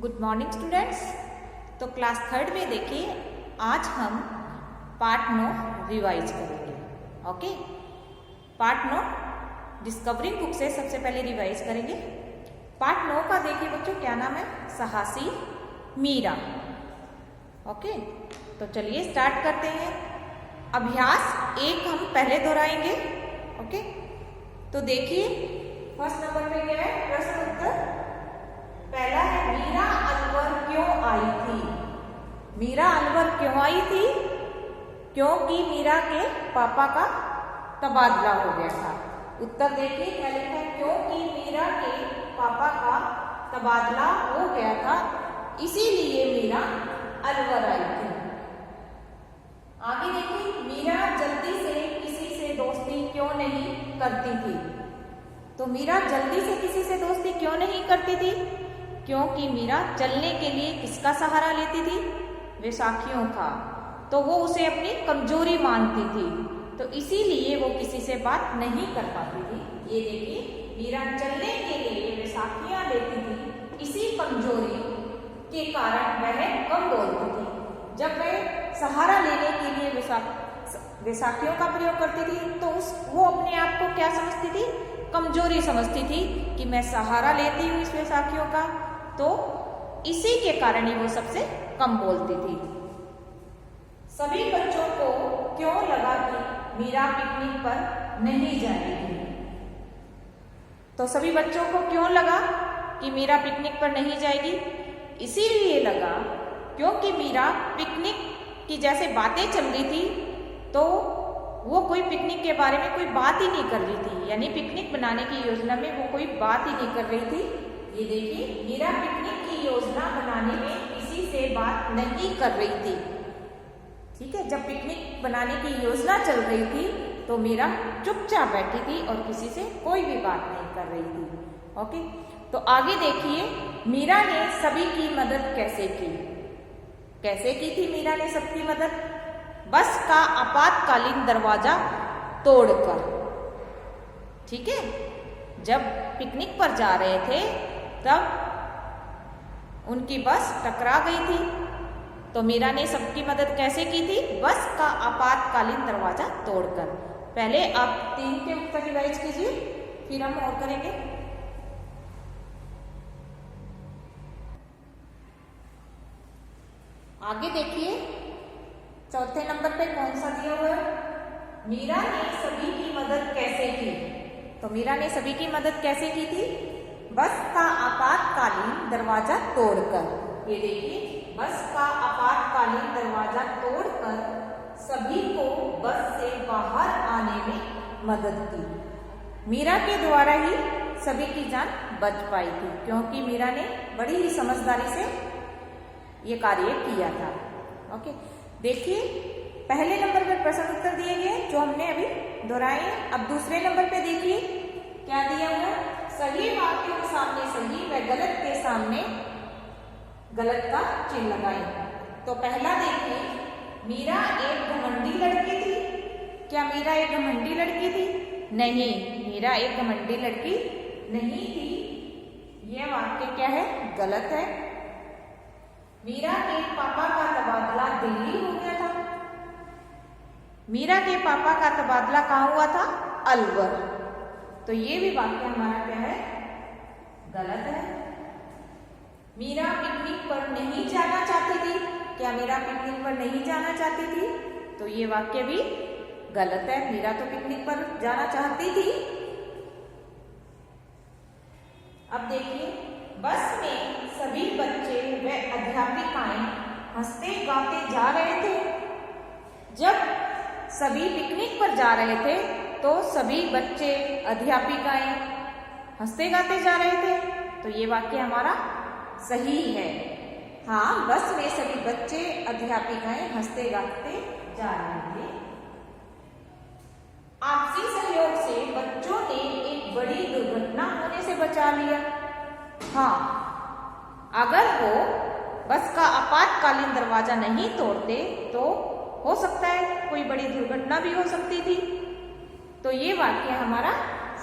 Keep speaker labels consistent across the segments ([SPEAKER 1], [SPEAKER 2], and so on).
[SPEAKER 1] Good morning students. तो class third में देखिए आज हम पार्ट 9 रिवाइज करेंगे। ओके, पार्ट 9 डिस्कवरिंग बुक से सबसे पहले रिवाइज करेंगे। पार्ट 9 का देखिए बच्चों क्या नाम है, साहसी मीरा। ओके, तो चलिए स्टार्ट करते हैं। अभ्यास एक हम पहले दोहराएंगे। ओके, तो देखिए फर्स्ट नंबर पे क्या है, प्रश्न उत्तर पहला है, मीरा अलवर क्यों आई थी। मीरा अलवर क्यों आई थी? क्योंकि मीरा के पापा का तबादला हो गया था। उत्तर देखिए क्या लिखा है, क्योंकि मीरा के पापा का तबादला हो गया था इसीलिए मीरा अलवर आई थी। आगे देखिए, मीरा जल्दी से किसी से दोस्ती क्यों नहीं करती थी। तो मीरा जल्दी से किसी से दोस्ती क्यों नहीं करती थी? क्योंकि मीरा चलने के लिए किसका सहारा लेती थी? वैसाखियों का। तो वो उसे अपनी कमजोरी मानती थी, तो इसीलिए वो किसी से बात नहीं कर पाती थी। ये देखिए, मीरा चलने के लिए वैसाखियां लेती थी, इसी कमजोरी के कारण वह कम बोलती थी। जब वह सहारा लेने के लिए वैसाखियों का प्रयोग करती थी तो वो अपने आप को क्या समझती थी? कमजोरी समझती थी कि मैं सहारा लेती हूँ इस वैसाखियों का, तो इसी के कारण ही वो सबसे कम बोलती थी। सभी बच्चों को क्यों लगा कि मीरा पिकनिक पर नहीं जाएगी? तो सभी बच्चों को क्यों लगा कि मीरा पिकनिक पर नहीं जाएगी? इसीलिए लगा क्योंकि मीरा पिकनिक की जैसे बातें चल रही थी तो वो कोई पिकनिक के बारे में कोई बात ही नहीं कर रही थी, यानी पिकनिक बनाने की योजना में वो कोई बात ही नहीं कर रही थी। ये देखिए, मीरा पिकनिक की योजना बनाने में किसी से बात नहीं कर रही थी। ठीक है, जब पिकनिक बनाने की योजना चल रही थी तो मीरा चुपचाप बैठी थी और किसी से कोई भी बात नहीं कर रही थी। ओके, तो आगे देखिए, मीरा ने सभी की मदद कैसे की। कैसे की थी मीरा ने सबकी मदद? बस का आपातकालीन दरवाजा तोड़कर। ठीक है, जब पिकनिक पर जा रहे थे तब उनकी बस टकरा गई थी, तो मीरा ने सबकी मदद कैसे की थी? बस का आपातकालीन दरवाजा तोड़कर। पहले आप 3 के उत्तर रिवाइज कीजिए, फिर हम और करेंगे। आगे देखिए, चौथे नंबर पे कौन सा दिया हुआ है, मीरा ने सभी की मदद कैसे की। तो मीरा ने सभी की मदद कैसे की थी? बस का आपातकालीन दरवाजा तोड़कर। ये देखिए, बस का आपातकालीन दरवाजा तोड़कर सभी को बस से बाहर आने में मदद की। मीरा के द्वारा ही सभी की जान बच पाई थी, क्योंकि मीरा ने बड़ी ही समझदारी से ये कार्य किया था। ओके, देखिए पहले नंबर पर प्रश्न उत्तर दिए गए जो हमने अभी दोहराए। अब दूसरे नंबर पे देखिए क्या दिया हुआ है, सही वाक्य के सामने सही व गलत के सामने गलत का चिन्ह लगाएं। तो पहला देखिए, मीरा एक घमंडी लड़की थी। क्या मीरा एक घमंडी लड़की थी? नहीं, मीरा एक घमंडी लड़की नहीं थी। यह वाक्य क्या है? गलत है। मीरा के पापा का तबादला दिल्ली हो गया था। मीरा के पापा का तबादला कहाँ हुआ था? अलवर। तो ये भी वाक्य हमारा क्या है? गलत है। मीरा पिकनिक पर नहीं जाना चाहती थी। क्या मीरा पिकनिक पर नहीं जाना चाहती थी? तो ये वाक्य भी गलत है। मीरा तो पिकनिक पर जाना चाहती थी। अब देखिए, बस में सभी बच्चे व अध्यापिकाएं हंसते गाते जा रहे थे। जब सभी पिकनिक पर जा रहे थे तो सभी बच्चे अध्यापिकाएं हंसते गाते जा रहे थे। तो ये वाक्य हमारा सही है। हाँ, बस में सभी बच्चे अध्यापिकाएं हंसते गाते जा रहे थे। आपसी सहयोग से बच्चों ने एक बड़ी दुर्घटना होने से बचा लिया। हाँ, अगर वो बस का आपातकालीन दरवाजा नहीं तोड़ते तो हो सकता है कोई बड़ी दुर्घटना भी हो सकती थी। तो ये वाक्य हमारा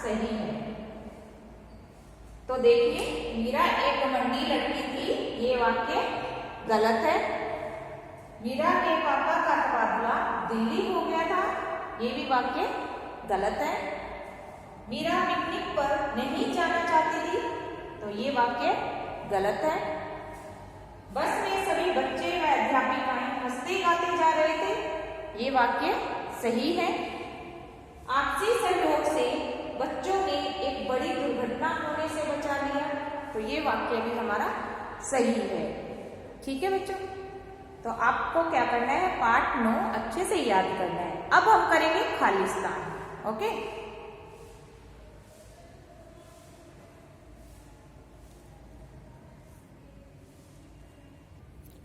[SPEAKER 1] सही है। तो देखिए, मीरा एक घमंडी लड़की थी ये वाक्य गलत है। मीरा के पापा का तबादला दिल्ली हो गया था, ये भी वाक्य गलत है। मीरा पिकनिक पर नहीं जाना चाहती थी, तो ये वाक्य गलत है। बस में सभी बच्चे व अध्यापिकाएं हंसते गाते जा रहे थे, ये वाक्य सही है। आपसी सहयोग से बच्चों ने एक बड़ी दुर्घटना होने से बचा लिया, तो ये वाक्य भी हमारा सही है। ठीक है बच्चों, तो आपको क्या करना है, पार्ट 9 अच्छे से याद करना है। अब हम करेंगे खालिस्तान। ओके,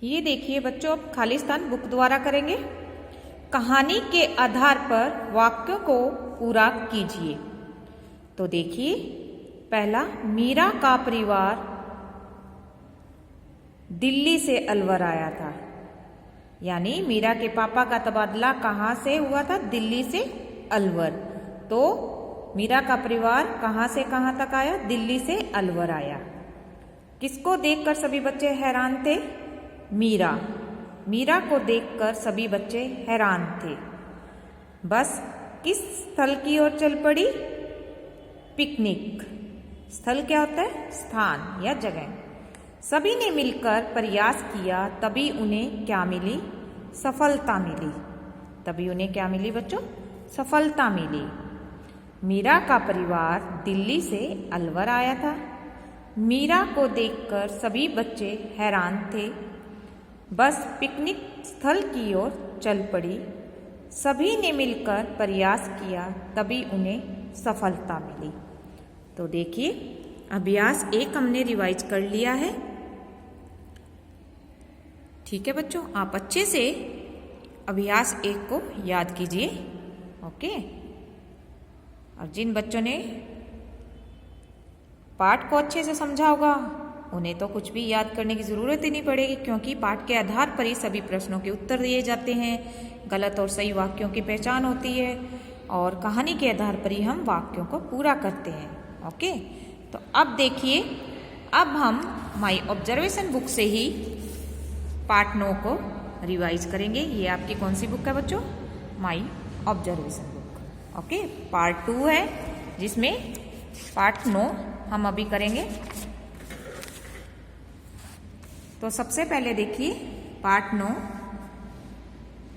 [SPEAKER 1] ये देखिए बच्चों, अब खालिस्तान बुक द्वारा करेंगे। कहानी के आधार पर वाक्यों को पूरा कीजिए। तो देखिए, पहला, मीरा का परिवार दिल्ली से अलवर आया था, यानी मीरा के पापा का तबादला कहाँ से हुआ था, दिल्ली से अलवर। तो मीरा का परिवार कहाँ से कहाँ तक आया, दिल्ली से अलवर आया। किसको देखकर सभी बच्चे हैरान थे, मीरा को देखकर सभी बच्चे हैरान थे। बस किस स्थल की ओर चल पड़ी, पिकनिक। स्थल क्या होता है, स्थान या जगह। सभी ने मिलकर प्रयास किया, तभी उन्हें क्या मिली, सफलता मिली। तभी उन्हें क्या मिली बच्चों, सफलता मिली। मीरा का परिवार दिल्ली से अलवर आया था। मीरा को देखकर सभी बच्चे हैरान थे। बस पिकनिक स्थल की ओर चल पड़ी। सभी ने मिलकर प्रयास किया, तभी उन्हें सफलता मिली। तो देखिए, अभ्यास 1 हमने रिवाइज कर लिया है। ठीक है बच्चों, आप अच्छे से अभ्यास 1 को याद कीजिए। ओके, और जिन बच्चों ने पाठ को अच्छे से समझा होगा, उन्हें तो कुछ भी याद करने की ज़रूरत ही नहीं पड़ेगी, क्योंकि पाठ के आधार पर ही सभी प्रश्नों के उत्तर दिए जाते हैं। गलत और सही वाक्यों की पहचान होती है, और कहानी के आधार पर ही हम वाक्यों को पूरा करते हैं। ओके, तो अब देखिए, अब हम माई ऑब्जर्वेशन बुक से ही पार्ट 9 को रिवाइज करेंगे। ये आपकी कौन सी बुक है बच्चों, my observation book. Okay, part 2 है, जिसमें पार्ट 9 हम अभी करेंगे। तो सबसे पहले देखिए, पार्ट 9,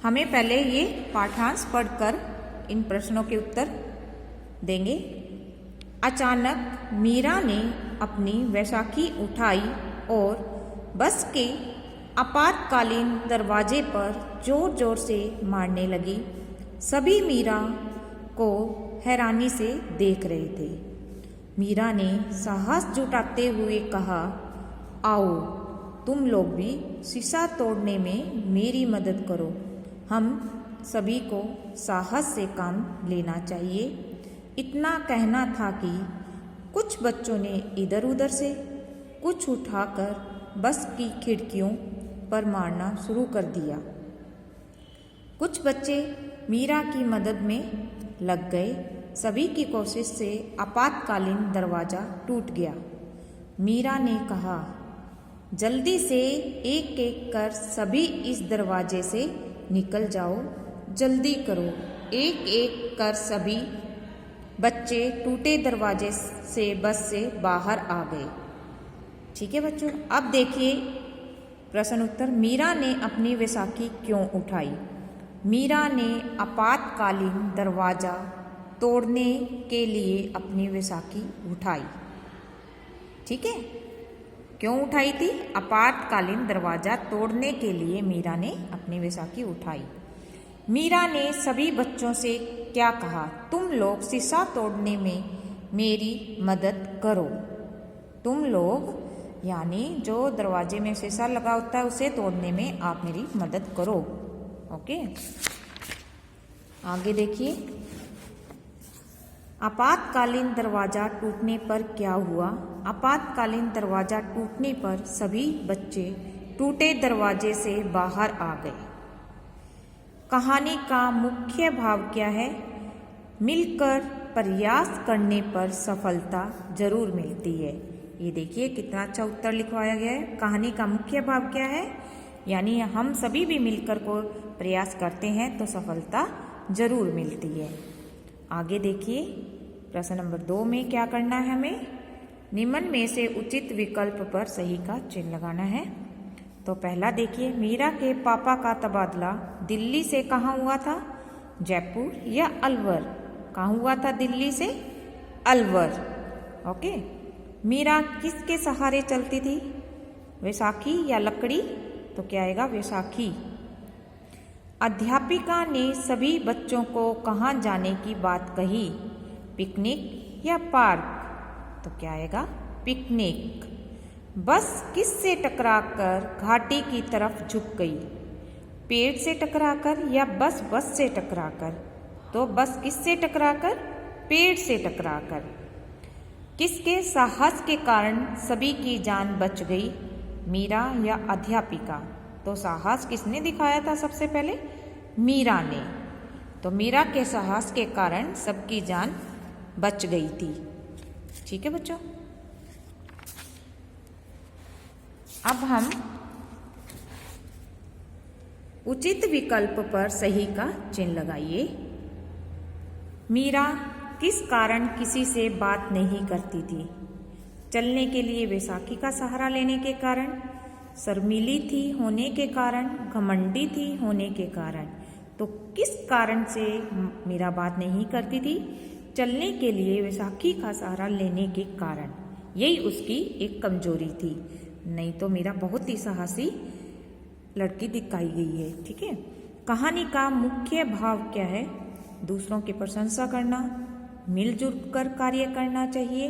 [SPEAKER 1] हमें पहले ये पाठांश पढ़कर इन प्रश्नों के उत्तर देंगे। अचानक मीरा ने अपनी वैशाखी उठाई और बस के आपातकालीन दरवाजे पर जोर जोर से मारने लगी। सभी मीरा को हैरानी से देख रहे थे। मीरा ने साहस जुटाते हुए कहा, आओ तुम लोग भी शीशा तोड़ने में मेरी मदद करो। हम सभी को साहस से काम लेना चाहिए। इतना कहना था कि कुछ बच्चों ने इधर उधर से कुछ उठाकर बस की खिड़कियों पर मारना शुरू कर दिया। कुछ बच्चे मीरा की मदद में लग गए। सभी की कोशिश से आपातकालीन दरवाज़ा टूट गया। मीरा ने कहा, जल्दी से एक एक कर सभी इस दरवाजे से निकल जाओ, जल्दी करो। एक एक कर सभी बच्चे टूटे दरवाजे से बस से बाहर आ गए। ठीक है बच्चों, अब देखिए प्रश्न उत्तर। मीरा ने अपनी वैशाखी क्यों उठाई? मीरा ने आपातकालीन दरवाज़ा तोड़ने के लिए अपनी वैशाखी उठाई। ठीक है, क्यों उठाई थी? आपातकालीन दरवाज़ा तोड़ने के लिए मीरा ने अपनी वैशाखी उठाई। मीरा ने सभी बच्चों से क्या कहा? तुम लोग शीशा तोड़ने में मेरी मदद करो। तुम लोग यानी जो दरवाजे में शीशा लगा होता है उसे तोड़ने में आप मेरी मदद करो। ओके, आगे देखिए। आपातकालीन दरवाज़ा टूटने पर क्या हुआ? आपातकालीन दरवाज़ा टूटने पर सभी बच्चे टूटे दरवाजे से बाहर आ गए। कहानी का मुख्य भाव क्या है? मिलकर प्रयास करने पर सफलता जरूर मिलती है। ये देखिए कितना अच्छा उत्तर लिखवाया गया है। कहानी का मुख्य भाव क्या है, यानी हम सभी भी मिलकर को प्रयास करते हैं तो सफलता जरूर मिलती है। आगे देखिए प्रश्न नंबर 2 में क्या करना है हमें, निम्न में से उचित विकल्प पर सही का चिन्ह लगाना है। तो पहला देखिए, मीरा के पापा का तबादला दिल्ली से कहाँ हुआ था, जयपुर या अलवर। कहाँ हुआ था, दिल्ली से अलवर। ओके, मीरा किसके सहारे चलती थी, वैशाखी या लकड़ी, तो क्या आएगा वैशाखी। अध्यापिका ने सभी बच्चों को कहाँ जाने की बात कही, पिकनिक या पार्क, तो क्या आएगा पिकनिक। बस किससे टकराकर घाटी की तरफ झुक गई, पेड़ से टकराकर या बस से टकराकर, तो बस किससे टकराकर, पेड़ से टकराकर। किसके साहस के कारण सभी की जान बच गई, मीरा या अध्यापिका, तो साहस किसने दिखाया था सबसे पहले, मीरा ने। तो मीरा के साहस के कारण सबकी जान बच गई थी। ठीक है बच्चों, अब हम उचित विकल्प पर सही का चिन्ह लगाइए। मीरा किस कारण किसी से बात नहीं करती थी, चलने के लिए वैशाखी का सहारा लेने के कारण, शर्मीली थी होने के कारण, घमंडी थी होने के कारण। तो किस कारण से मीरा बात नहीं करती थी, चलने के लिए वैशाखी का सहारा लेने के कारण, यही उसकी एक कमजोरी थी। नहीं तो मीरा बहुत ही साहसी लड़की दिखाई गई है। ठीक है, कहानी का मुख्य भाव क्या है, दूसरों की प्रशंसा करना, मिलजुल कर कार्य करना चाहिए,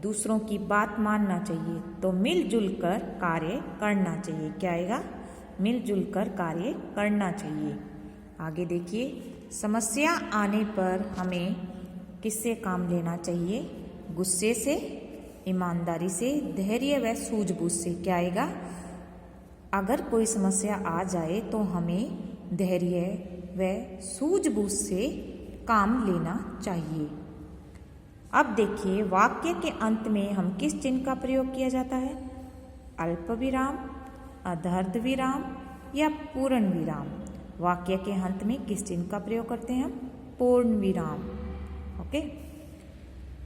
[SPEAKER 1] दूसरों की बात मानना चाहिए। तो मिलजुल कर कार्य करना चाहिए, क्या आएगा मिलजुल कर कार्य करना चाहिए। आगे देखिए, समस्या आने पर हमें किससे काम लेना चाहिए, गुस्से से, ईमानदारी से, धैर्य व सूझबूझ से, क्या आएगा। अगर कोई समस्या आ जाए तो हमें धैर्य व सूझबूझ से काम लेना चाहिए। अब देखिए, वाक्य के अंत में हम किस चिन्ह का प्रयोग किया जाता है, अल्प विराम, अर्ध विराम या पूर्ण विराम। वाक्य के अंत में किस चिन्ह का प्रयोग करते हैं हम, पूर्ण विराम। ओके,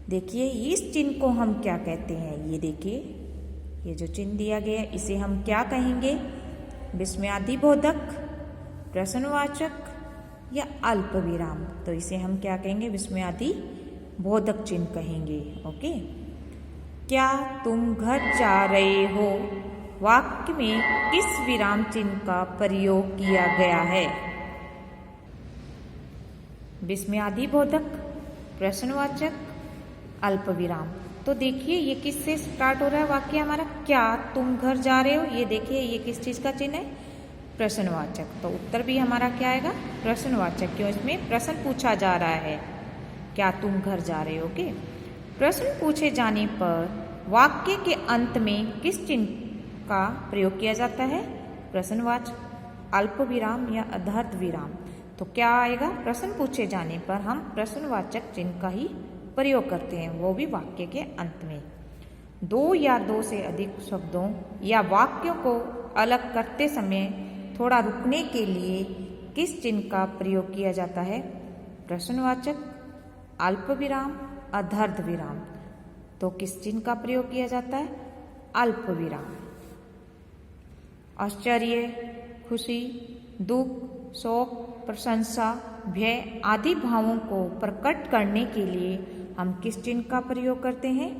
[SPEAKER 1] देखिए इस चिन्ह को हम क्या कहते हैं, ये देखिए ये जो चिन्ह दिया गया है इसे हम क्या कहेंगे, विस्मयादिबोधक, प्रश्नवाचक या अल्प विराम। तो इसे हम क्या कहेंगे, विस्मयादिबोधक चिन्ह कहेंगे। ओके, क्या तुम घर जा रहे हो, वाक्य में किस विराम चिन्ह का प्रयोग किया गया है, विस्मयादिबोधक, प्रश्नवाचक, अल्प विराम। तो देखिए ये किससे स्टार्ट हो रहा है वाक्य हमारा, क्या तुम घर जा रहे हो, ये देखिए ये किस चीज का चिन्ह है, प्रश्नवाचक। तो उत्तर भी हमारा क्या आएगा, प्रश्नवाचक, क्यों इसमें प्रश्न पूछा जा रहा है, क्या तुम घर जा रहे हो। के प्रश्न पूछे जाने पर वाक्य के अंत में किस चिन्ह का प्रयोग किया जाता है, प्रश्नवाचक, अल्प विराम या अर्ध विराम। तो क्या आएगा, प्रश्न पूछे जाने पर हम प्रश्नवाचक चिन्ह का ही प्रयोग करते हैं, वो भी वाक्य के अंत में। दो या दो से अधिक शब्दों या वाक्यों को अलग करते समय थोड़ा रुकने के लिए किस चिन्ह का प्रयोग किया जाता है, प्रश्नवाचक, अल्प विराम, अर्ध विराम। तो किस चिन्ह का प्रयोग किया जाता है, अल्प विराम। आश्चर्य, खुशी, दुख, शोक, प्रशंसा, भय आदि भावों को प्रकट करने के लिए हम किस चिन्ह का प्रयोग करते हैं।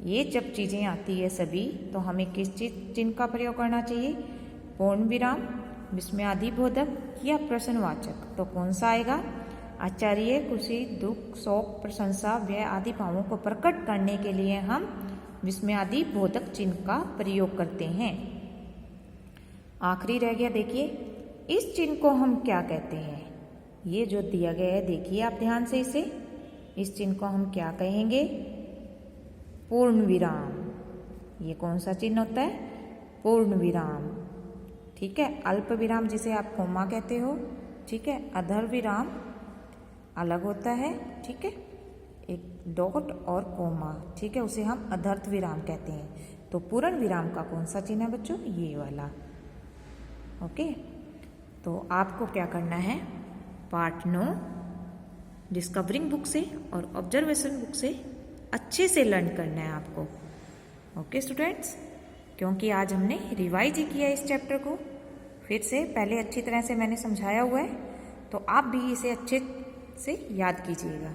[SPEAKER 1] ये जब चीजें आती है सभी, तो हमें किस चिन्ह का प्रयोग करना चाहिए, पूर्ण विराम, विस्मयादिबोधक या प्रश्नवाचक। तो कौन सा आएगा, आश्चर्य, खुशी, दुख, शोक, प्रशंसा, भय आदि भावों को प्रकट करने के लिए हम विस्मयादिबोधक चिन्ह का प्रयोग करते हैं। आखिरी रह गया, देखिए इस चिन्ह को हम क्या कहते हैं, ये जो दिया गया है देखिए आप ध्यान से इसे, इस चिन्ह को हम क्या कहेंगे, पूर्ण विराम। ये कौन सा चिन्ह होता है, पूर्ण विराम। ठीक है, अल्प विराम जिसे आप कोमा कहते हो, ठीक है, अर्ध विराम अलग होता है। ठीक है, एक डॉट और कोमा, ठीक है, उसे हम अधर्थ विराम कहते हैं। तो पूर्ण विराम का कौन सा चिन्ह है बच्चों? ये वाला। ओके, तो आपको क्या करना है, पार्ट 9 डिस्कवरिंग बुक से और ऑब्जर्वेशन बुक से अच्छे से लर्न करना है आपको। ओके स्टूडेंट्स, क्योंकि आज हमने रिवाइज ही किया इस चैप्टर को, फिर से पहले अच्छी तरह से मैंने समझाया हुआ है, तो आप भी इसे अच्छे से याद कीजिएगा।